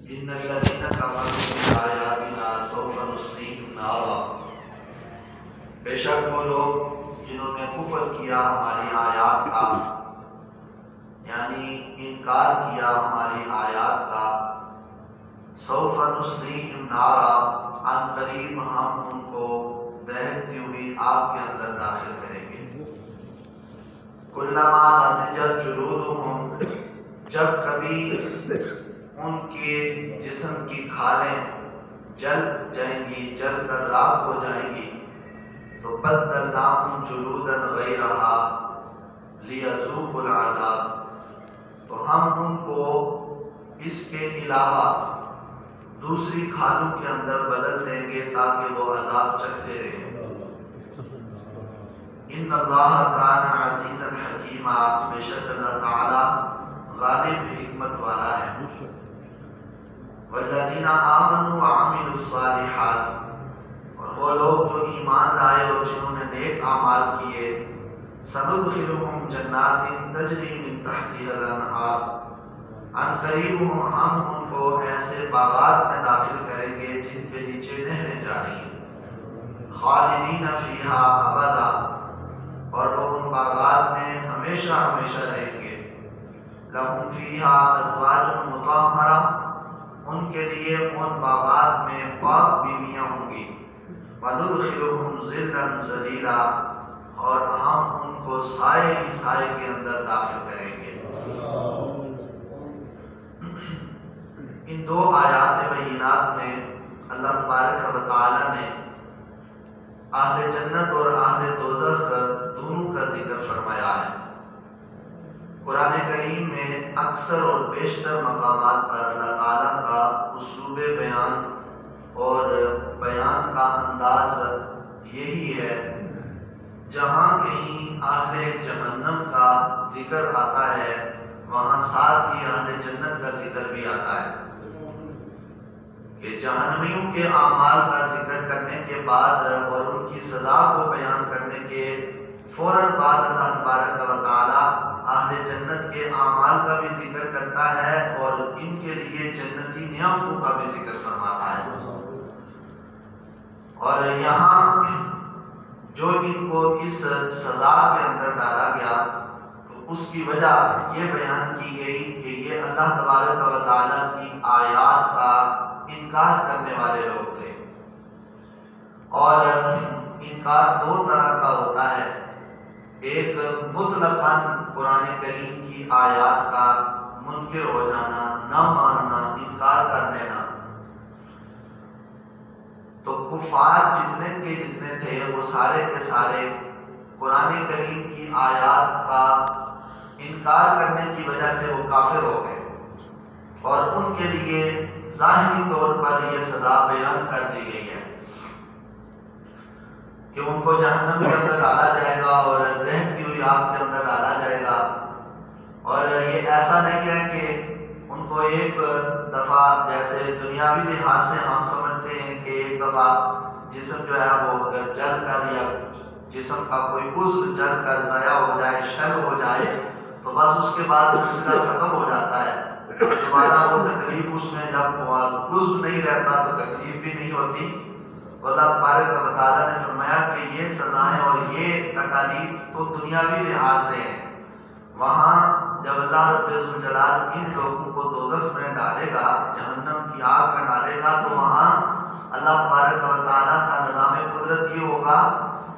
ان الذین کفروا بآیاتنا سوف نصلیہم نارا، بے شک وہ لوگ جنہوں نے کفر کیا ہماری آیات کا، یعنی انکار کیا ہماری آیات کا، سوف نصلیہم نارا، ان قریب ہم ان کو دہکتی ہوئی آگ کے اندر داخل کریں گے۔ کلما نضجت جلودہم، جب کبھی ان کے جسم کی کھالیں جل جائیں گی، جل کر راکھ ہو جائیں گی، تو بدلناہم جلودا غیرہا لیذوقوا العذاب، تو ہم ان کو اس کے علاوہ دوسری کھالوں کے اندر بدل دیں گے تاکہ وہ عذاب چکھتے رہیں۔ ان اللہ کان عزیزا حکیما، بے شک اللہ تعالی غالب حکمت والا ہے۔ والذین آمنوا وعملوا الصالحات، اور وہ لوگ جو ایمان لائے اور جنہوں نے نیک اعمال کیے، سندخلہم جنات تجری من تحتها الانہار، ان قریب ہم ان کو ایسے باغات میں داخل کریں گے جن کے نیچے نہریں جاری ہیں، خالدین فیہا ابدا، اور وہ ان باغات میں ہمیشہ ہمیشہ رہیں گے۔ لہم فیہا ازواج مطہرہ، ان کے لیے ان باغات میں پاک بیویاں ہوں گی۔ وندخلہم ظلا ظلیلا، اور ہم ان کو سائے ہی سائے کے اندر داخل کریں گے۔ ان دو آیات بینات میں اللہ تبارک و تعالی نے اہل جنت اور اہل دوزخ دونوں کا ذکر فرمایا ہے۔ قرآن کریم میں اکثر اور بیشتر مقامات پر اللہ تعالیٰ کا اسلوب بیان اور بیان کا انداز یہی ہے، جہاں کہیں اہل جہنم کا ذکر آتا ہے وہاں ساتھ ہی اہل جنت کا ذکر بھی آتا ہے، کہ جہنمیوں کے اعمال کا ذکر کرنے کے بعد اور ان کی سزا کو بیان کرنے کے فوراً بعد اللہ تبارک و تعالی اہل جنت کے اعمال کا بھی ذکر کرتا ہے اور ان کے لیے جنتی نعمتوں کا بھی ذکر فرماتا ہے۔ اور یہاں جو ان کو اس سزا کے اندر ڈالا گیا تو اس کی وجہ یہ بیان کی گئی کہ یہ اللہ تبارک و تعالی کی آیات کا انکار کرنے والے لوگ تھے، اور انکار دو طرح کا ہوتا ہے، ایک مطلقاً قرآن کریم کی آیات کا منکر ہو جانا، نہ ماننا، انکار کر دینا۔ تو کفار جتنے کے جتنے تھے وہ سارے کے سارے قرآن کریم کی آیات کا انکار کرنے کی وجہ سے وہ کافر ہو گئے، اور ان کے لیے ظاہری طور پر یہ سزا بیان کر دی گئی ہے کہ ان کو جہنم کے اندر ڈالا جائے گا اور دہکتی ہوئی آگ کے اندر ڈالا جائے گا۔ اور یہ ایسا نہیں ہے کہ ان کو ایک دفعہ، جیسے دنیاوی لحاظ سے ہم سمجھتے ہیں کہ ایک دفعہ جسم جو ہے وہ جل کر یا جسم کا کوئی عضو جل کر ضائع ہو جائے، شل ہو جائے تو بس اس کے بعد سلسلہ ختم ہو جاتا ہے، دوبارہ وہ تکلیف اس میں جب عضو نہیں رہتا تو تکلیف بھی نہیں ہوتی۔ اللہ تبارک و تعالیٰ نے فرمایا کہ یہ سزائیں اور یہ تکالیف تو دنیاوی لحاظ سے ہیں، وہاں جب اللہ رب الجلال ان لوگوں کو دوزخ میں ڈالے گا، جہنم کی آگ میں ڈالے گا، تو وہاں اللہ تبارک و تعالیٰ کا نظام قدرت یہ ہوگا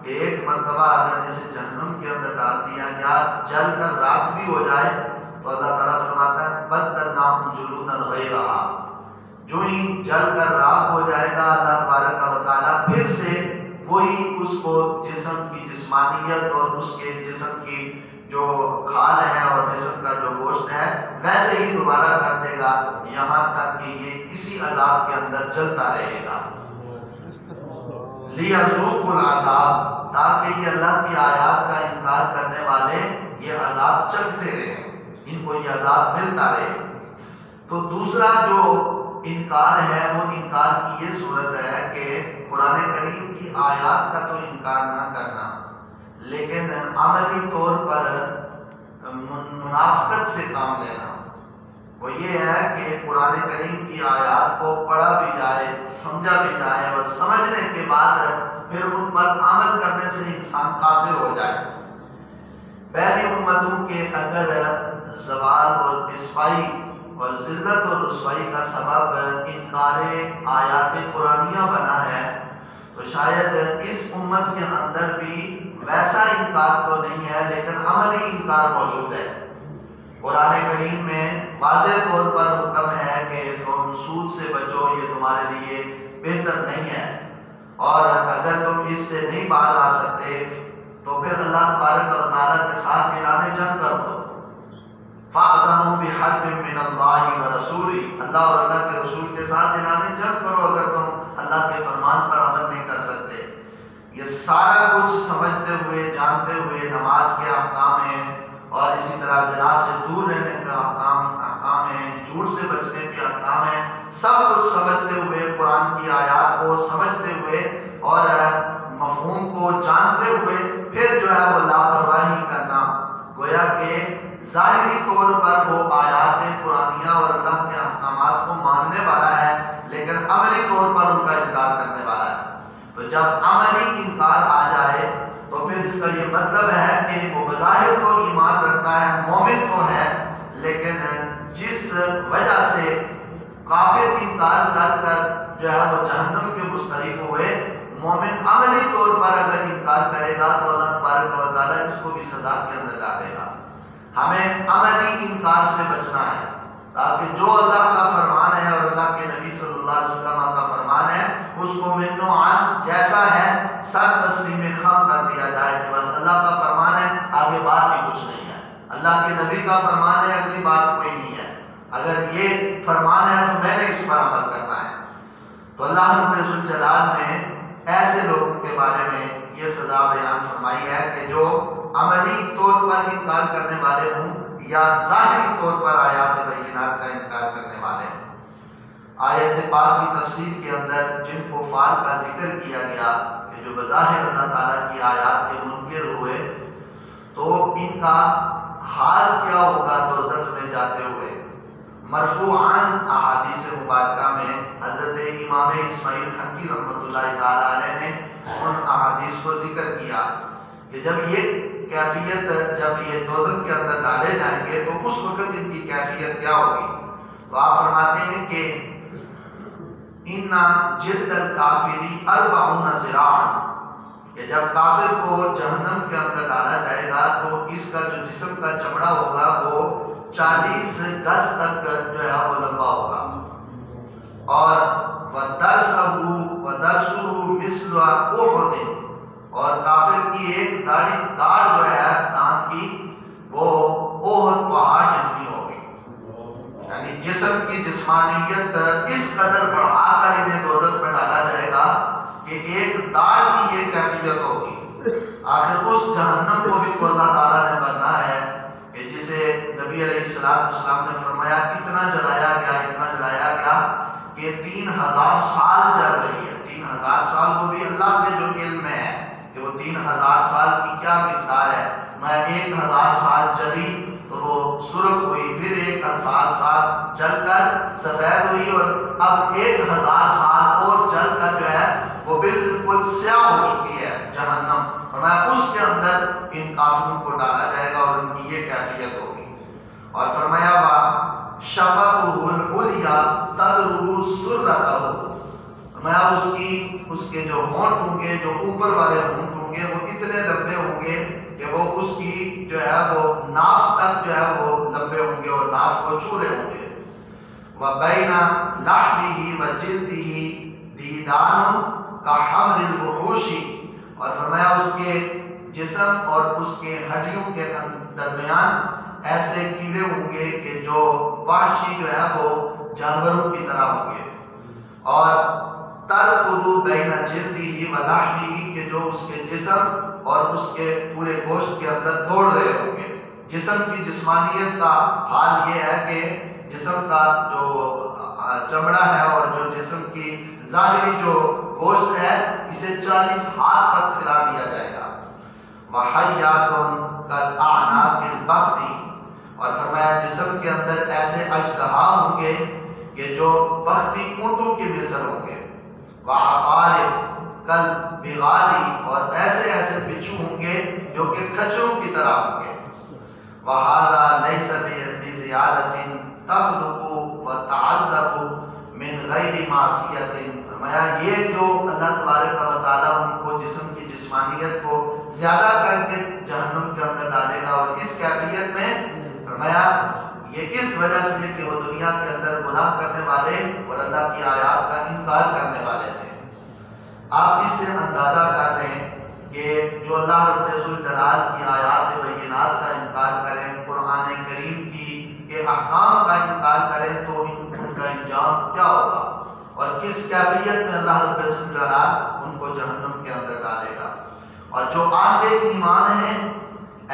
کہ ایک مرتبہ اگر جسے جہنم کے اندر ڈال دیا گیا جل کر راکھ بھی ہو جائے تو اللہ تعالیٰ فرماتا ہے بدلناہم جلودا غیرہا، جو ہی جل کر راکھ ہو جائے گا اللہ تبارک و تعالیٰ پھر سے وہی اس کو جسم کی جسمانیت اور اس کے جسم کی جو کھال ہے اور جسم کا جو گوشت ہے ویسے ہی دوبارہ کر دے گا، یہاں تک کہ یہ اسی عذاب کے اندر چلتا رہے گا۔ لیذوقوا العذاب، تاکہ یہ اللہ کی آیات کا انکار کرنے والے یہ عذاب چکھتے رہیں، ان کو یہ عذاب ملتا رہے۔ تو دوسرا جو انکار ہے وہ انکار کی یہ صورت ہے کہ قرآن کریم کی آیات کا تو انکار نہ کرنا، لیکن عملی طور پر منافقت سے کام لینا، وہ یہ ہے کہ قرآن کریم کی آیات کو پڑھا بھی جائے، سمجھا بھی جائے، اور سمجھنے کے بعد پھر ان پر عمل کرنے سے انسان قاصر ہو جائے۔ پہلی امتوں کے اگر زوال اور پسپائی اور ذلت اور رسوائی کا سبب انکار آیات قرآنیہ بنا ہے، تو شاید اس امت کے اندر بھی ویسا انکار تو نہیں ہے لیکن عملی انکار موجود ہے۔ قرآن کریم میں واضح طور پر حکم ہے کہ تم سود سے بچو، یہ تمہارے لیے بہتر نہیں ہے، اور اگر تم اس سے نہیں باز آ سکتے تو پھر اللہ تبارک و تعالیٰ کے ساتھ اعلان جنگ کر دو۔ فَأَذَنُوا بِحَرْبٍ مِّنَ اللَّهِ وَرَسُولِهِ، اللہ اور اللہ کے رسول کے ساتھ اعلان جنگ کرو اگر تم اللہ کے فرمان پر عمل نہیں کر سکتے۔ یہ سارا کچھ سمجھتے ہوئے جانتے ہوئے نماز کے احکام ہیں، اور اسی طرح زنا سے دور رہنے کا احکام ہیں، جھوٹ سے بچنے کے احکام ہیں، سب کچھ سمجھتے ہوئے قرآن کی آیات کو سمجھتے ہوئے اور مفہوم کو جانتے ہوئے پھر جو ہے وہ لاپرواہی کرنا، گویا کہ ظاہری طور پر وہ آیات قرآنیہ اور اللہ کے احکامات کو ماننے والا ہے لیکن عملی طور پر ان کا انکار کرنے والا ہے۔ تو جب عملی انکار آ جائے تو پھر اس کا یہ مطلب ہے کہ وہ بظاہر تو ایمان رکھتا ہے، مومن تو ہے، لیکن جس وجہ سے کافر انکار کر کر جو ہے وہ جہنم کے مستحق ہوئے، مومن عملی طور پر اگر انکار کرے گا تو اللہ تبارک و تعالیٰ اس کو بھی سزا کے اندر ڈالے گا۔ ہمیں عملی انکار سے بچنا ہے تاکہ جو اللہ کا فرمان ہے اور اللہ کے نبی صلی اللہ علیہ وسلم کا فرمان ہے اس کو من و عن جیسا ہے سر تسلیم خم کر دیا جائے کہ بس اللہ کا فرمان ہے، آگے بات ہی کچھ نہیں ہے، اللہ کے نبی کا فرمان ہے، اگلی بات کوئی نہیں ہے، اگر یہ فرمان ہے تو میں نے اس پر عمل کرنا ہے۔ تو اللہ رب ذوالجلال نے ایسے لوگوں کے بارے میں یہ سزا بیان فرمائی ہے کہ جو عملی طور پر انکار کرنے والے ہوں یا ظاہری طور پر آیات بینات کا انکار کرنے والے ہوں۔ آیت پاک کی تفسیر کے اندر جن کفار کا ذکر کیا گیا کہ جو بظاہر اللہ تعالیٰ کی آیات کے منکر ہوئے، تو ان کا حال کیا ہوگا دوزخ میں جاتے ہوئے۔ مرفوعاً احادیث مبارکہ میں حضرت امام اسماعیل حنفی رحمۃ اللہ تعالیٰ علیہ نے ان احادیث کو ذکر کیا کہ جب یہ کیفیت، جب یہ دوزخ کے اندر ڈالے جائیں گے تو اس وقت ان کی کیفیت کیا ہوگی۔ تو آپ فرماتے ہیں کہ اِنَّ جِلْدَ الْكَافِرِ 40 ذِرَاعًا، کہ جب کافر کو جہنم کے اندر ڈالا جائے گا تو اس کا جو جسم کا چمڑا ہوگا وہ 40 گز تک جو ہے وہ لمبا ہوگا، اور وَدَرْسُهُ مِثْلُ أُحُدٍ، اور کافر کی ایک داڑھ جو ہے دانت کی وہ احد پہاڑ جتنی ہوگی، یعنی جسم کی جسمانیت اس قدر بڑھا کر انہیں دوزخ میں ڈالا جائے گا کہ ایک داڑھ کی یہ کیفیت ہوگی۔ آخر اس جہنم کو بھی تو اللہ تعالیٰ نے بننا ہے کہ جسے نبی علیہ السلام نے فرمایا اتنا جلایا گیا کہ 3000 سال جل رہی ہے۔ 3000 سال وہ بھی اللہ کے جو علم میں ہے کہ وہ 3000 سال کی کیا مقدار ہے۔ میں 1000 سال جلی تو وہ سرخ ہوئی، پھر 1000 سال جل کر سفید ہوئی، اور اب 1000 سال اور جل کر جو ہے وہ بالکل سیاہ ہو چکی ہے جہنم، اور میں اس کے اندر ان کافروں کو ڈالا جائے گا اور ان کی یہ کیفیت ہوگی۔ اور فرمایا شفقہ العلیٰ تضرب سرتہ، فرمایا اس کے جو ہونٹ ہوں گے، جو اوپر والے ہونٹ ہوں گے، وہ اتنے لمبے ہوں گے کہ وہ اس کی جو ہے وہ ناف تک جو ہے وہ لمبے ہوں گے اور ناف کو چھو رہے ہوں گے۔ وَبَيْنَ لَحْمِهِ وَجِلْدِهِ دِيدَانٌ كَحَمْلِ الْوُحُوشِ، اور فرمایا اس کے جسم اور اس کے ہڈیوں کے درمیان ایسے کیڑے ہوں گے کہ جو وحشی جو ہے وہ جانوروں کی طرح ہوں گے، اور ترقد بین جلدہ و لحمہ، کہ جو اس کے جسم اور اس کے پورے گوشت کے اندر دوڑ رہے ہوں گے۔ جسم کی جسمانیت کا حال یہ ہے کہ جسم کا جو چمڑا ہے اور جو جسم کی ظاہری جو گوشت ہے اسے 40 ہاتھ تک پھیلا دیا جائے گا۔ وَحَيَّاتٌ كَالْأَعْنَاقِ الْبَخْتِ، اور فرمایا جسم کے اندر ایسے اژدہا ہوں گے کہ جو بختی اونٹوں کے مثل ہوں گے، وعقارب کل بغالی، اور ایسے ایسے بچھو ہوں گے جو کہ کھچروں کی طرح ہوں گے، وَهَذَا لَيْسَ بِزِيَادَةٍ تَخْلُقُ وَتَعَذَّبُ مِنْ غَيْرِ مَعْصِيَةٍ۔ فرمایا یہ جو اللہ تبارک و تعالیٰ ان کو جسم کی جسمانیت کو زیادہ کر کے جہنم کے اندر ڈالے گا، اور اس کیفیت میں فرمایا یہ اس وجہ سے کہ وہ دنیا کے اندر گناہ کرنے والے اور اللہ کی آیات کا انکار کرنے والے تھے۔ آپ اس سے اندازہ کر لیں کہ جو اللہ رب الجلال کی آیات بینات کا انکار کریں، قرآن کریم کے احکام کا انکار کریں، تو ان کا انجام کیا ہوگا اور کس کیفیت میں اللہ رب الجلال ان کو جہنم کے اندر ڈالے گا۔ اور جو اہل ایمان ہیں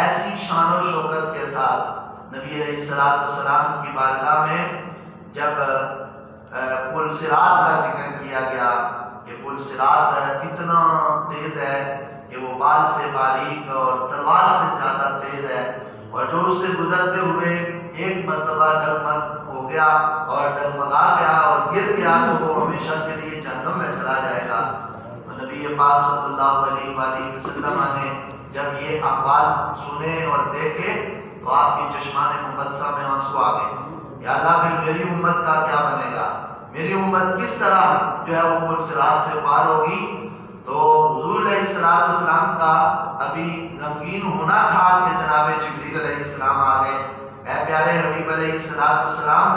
ایسی شان و شوکت کے ساتھ نبی علیہ السلام کی بارگاہ میں جب پل صراط کا ذکر کیا گیا کہ پل صراط اتنا تیز ہے کہ وہ بال سے باریک اور تلوار سے زیادہ تیز ہے، اور جو اس سے گزرتے ہوئے ایک مرتبہ ڈگمگ ہو گیا اور ڈگمگا گیا اور گر گیا تو وہ ہمیشہ کے لیے جہنم میں چلا جائے گا۔ تو نبی پاک صلی اللہ علیہ وآلہ وسلم نے جب یہ احوال سنے اور دیکھے تو آپ کی چشمان مقدسہ میں آنسو آ گئے، یا اللہ پھر میری امت کا کیا بنے گا، میری امت کس طرح جو ہے وہ پل صراط سے پار ہوگی۔ تو حضور علیہ السلام کا ابھی غمگین ہونا تھا کہ جناب جبریل علیہ السلام آ گئے، اے پیارے حبیب علیہ السلام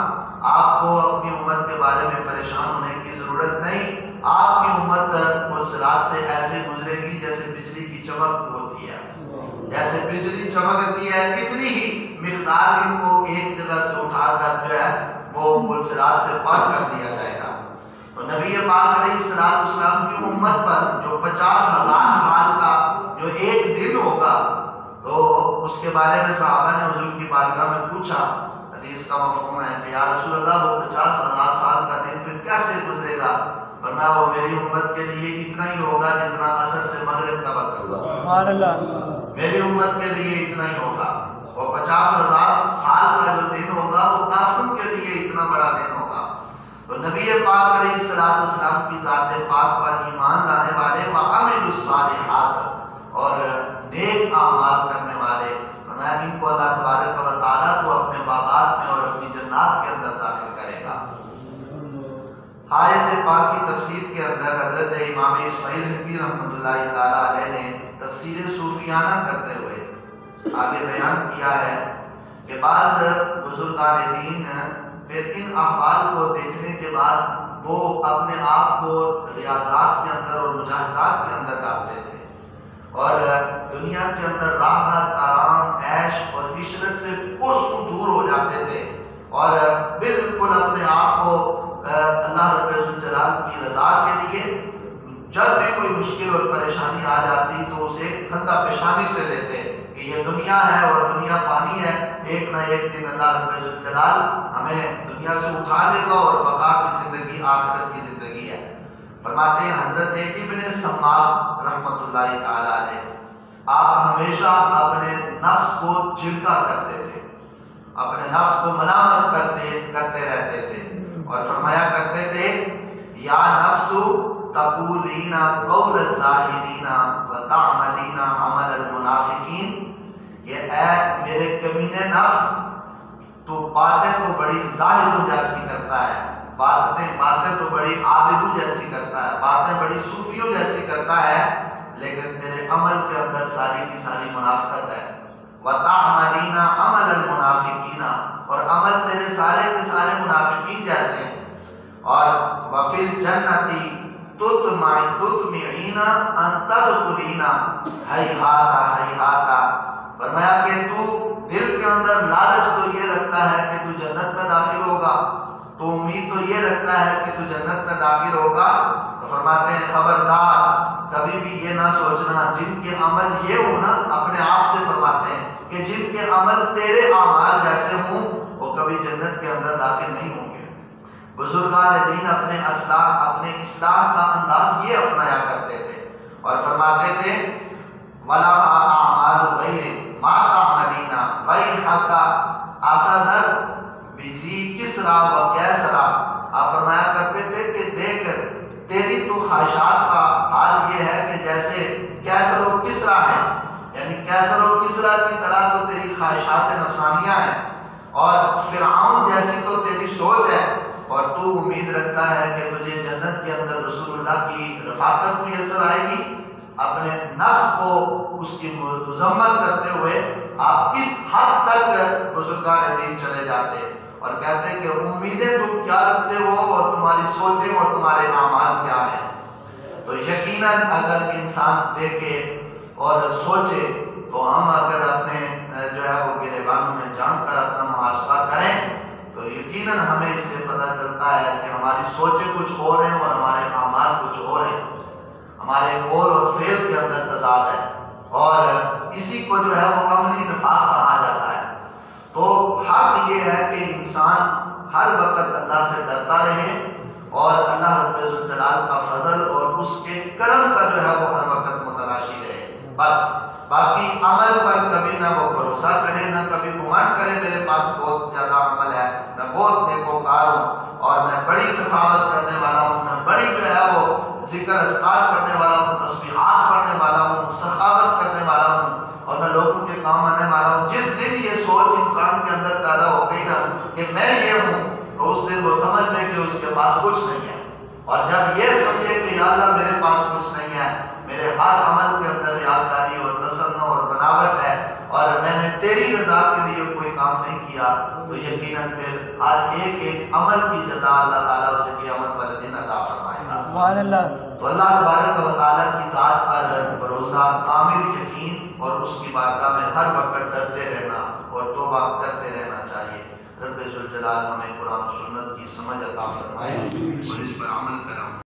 آپ کو اپنی امت کے بارے میں پریشان ہونے کی ضرورت نہیں، آپ کی امت پل صراط سے ایسے گزرے گی جیسے بجلی کی چمک ہوتی ہے، جیسے بجلی چمکتی ہے اتنی ہی مقدار ان کو ایک جگہ سے اٹھا کر جو ہے وہ پل صراط سے پار کر دیا جائے گا۔ تو نبی پاک علیہ السلام کی امت پر جو 50,000 سال کا جو ایک دن ہوگا، تو اس کے بارے میں صحابہ نے حضور کی بارگاہ میں پوچھا، حدیث کا مفہوم ہے کہ یا رسول اللہ وہ 50,000 سال کا دن پھر کیسے گزرے گا؟ ورنہ وہ میری امت کے لیے اتنا ہی ہوگا جتنا عصر سے مغرب کا وقت ہوگا، سبحان اللہ، میری امت کے لیے اتنا ہی ہوگا۔ وہ 50,000 سال کا جو دن ہوگا وہ کافروں کے لیے اتنا بڑا دن ہوگا۔ تو نبی پاک علیہ السلام کی ذات پاک پر ایمان لانے والے وعامل الصالحات اور نیک اعمال کرنے والے، فرمایا ان کو اللہ تبارک و تعالیٰ تو اپنے باغات میں اور اپنی جنات کے اندر داخل کرے گا۔ آیت پاک کی تفسیر کے اندر حضرت امام اسماعیل حقی رحمۃ اللہ تعالیٰ علیہ نے تفسیر صوفیانہ کرتے ہوئے آگے بیان کیا ہے کہ بعض بزرگان دین پھر ان احوال کو دیکھنے کے بعد وہ اپنے آپ کو ریاضات کے اندر اور مجاہدات کے اندر ڈالتے تھے، اور دنیا کے اندر راحت، آرام، عیش اور عشرت سے کوسوں دور ہو جاتے تھے، اور بالکل اپنے آپ کو اللہ رب الجلال کی رضا کے لیے جب بھی کوئی مشکل اور پریشانی آ جاتی تو اسے کھندا پیشانی سے لیتے کہ یہ دنیا ہے اور دنیا فانی ہے، ایک نہ ایک دن اللہ رب الجلال ہمیں دنیا سے اٹھا لے گا اور بقا کی زندگی آخرت کی زندگی ہے۔ فرماتے ہیں حضرت ابن سماک رحمۃ اللہ تعالی علیہ، آپ ہمیشہ اپنے نفس کو جھڑکا کرتے تھے، اپنے نفس کو ملامت کرتے رہتے تھے، اور فرمایا کرتے تھے یا نفس تقولین قول الزاہدین وتعملین عمل المنافقین، یہ اے میرے کمینے نفس تو باتیں تو بڑی زاہدوں جیسی کرتا ہے، باتیں تو بڑی عابدوں جیسی کرتا ہے، باتیں بڑی صوفیوں جیسی کرتا ہے، لیکن تیرے عمل کے اندر ساری کی ساری منافقت ہے۔ وَتَعْمَلِينَ عَمَلَ الْمُنَافِقِينَ، اور عمل تیرے سارے کے سارے منافقین جیسے ہیں۔ اور وَفِي الْجَنَّةِ تُطْمِعِينَ أَن تَدْخُلِينَ هَيْهَاتَ هَيْهَاتَ، فرمایا کہ تو دل کے اندر لالچ تو یہ رکھتا ہے کہ تو جنت میں داخل ہوگا، تو امید تو یہ رکھتا ہے کہ تو جنت میں داخل ہوگا، تو فرماتے ہیں خبردار کبھی بھی یہ نہ سوچنا جن کے عمل یہ ہونا، اپنے آپ سے فرماتے ہیں کہ جن کے عمل تیرے اعمال جیسے ہوں وہ کبھی جنت کے اندر داخل نہیں ہوں گے۔ بزرگان دین اپنے اصلاح کا انداز یہ اپنایا کرتے تھے اور فرماتے تھے وَلَا أَعْمَالُ غَيْرٍ مَا تَعْمَلِينَ وَيْحَكَ وَأَخَذَتْ بِذِي کسرا و کیسرا، آپ فرمایا کرتے تھے کہ دیکھ تیری تو خواہشات کا حال یہ ہے کہ جیسے کیسر و کسرا ہے، یعنی کیسر و کسرا کی طرح تو تیری خواہشات نفسانیہ ہیں، اور فرعون جیسی تو تیری سوچ ہے، اور تو امید رکھتا ہے کہ تجھے جنت کے اندر رسول اللہ کی رفاقت میسر آئے گی۔ اپنے نفس کو اس کی مذمت کرتے ہوئے آپ اس حد تک بزرگان دین چلے جاتے اور کہتے کہ امیدیں تم کیا رکھتے ہو اور تمہاری سوچیں اور تمہارے اعمال کیا ہیں۔ تو یقیناً اگر انسان دیکھے اور سوچے تو ہم اگر اپنے جو ہے وہ گریبانوں میں جان کر اپنا محاسبہ کریں تو یقیناً ہمیں اس سے پتہ چلتا ہے کہ ہماری سوچیں کچھ اور ہیں اور ہمارے اعمال کچھ اور ہیں، ہمارے قول اور فعل کے اندر تضاد ہے، اور اسی کو جو ہے وہ عملی نفاق کہا جاتا ہے۔ تو حق یہ ہے کہ انسان ہر وقت اللہ سے ڈرتا رہے اور اللہ رب الجلال کا فضل اور اس کے کرم کا جو ہے وہ ہر وقت متلاشی رہے، بس باقی عمل پر کبھی نہ وہ بھروسہ کرے نہ کبھی گمان کرے میرے پاس بہت زیادہ عمل ہے، میں بہت نیکوکار ہوں اور میں بڑی سخاوت کرنے والا ہوں، میں بڑی جو ہے وہ ذکر اذکار کرنے والا ہوں، تسبیحات پڑھنے والا ہوں، سخاوت کرنے والا ہوں اور میں لوگوں کے کام آنے والا ہوں۔ جس دن یہ سوچ انسان کے اندر پیدا ہو گئی نا کہ میں یہ ہوں، تو اس دن وہ سمجھ لے کہ اس کے پاس کچھ نہیں ہے، اور جب یہ سمجھے کہ یا اللہ میرے پاس کچھ نہیں ہے، میرے ہر عمل کے اندر ریاکاری اور تصنع اور بناوٹ ہے اور میں نے تیری رضا کے لیے کوئی کام نہیں کیا، تو یقیناً پھر ہر ایک عمل کی جزا اللہ تعالیٰ اسے قیامت والے دن عطا فرمائے گا۔ سبحان اللہ۔ تو اللہ تبارک و تعالیٰ کی ذات پر بھروسہ، کامل یقین اور اس کی بارگاہ میں ہر وقت ڈرتے رہنا اور توبہ کرتے رہنا چاہیے۔ رب ذوالجلال ہمیں قرآن و سنت کی سمجھ عطا فرمائے اور اس پر عمل کریں۔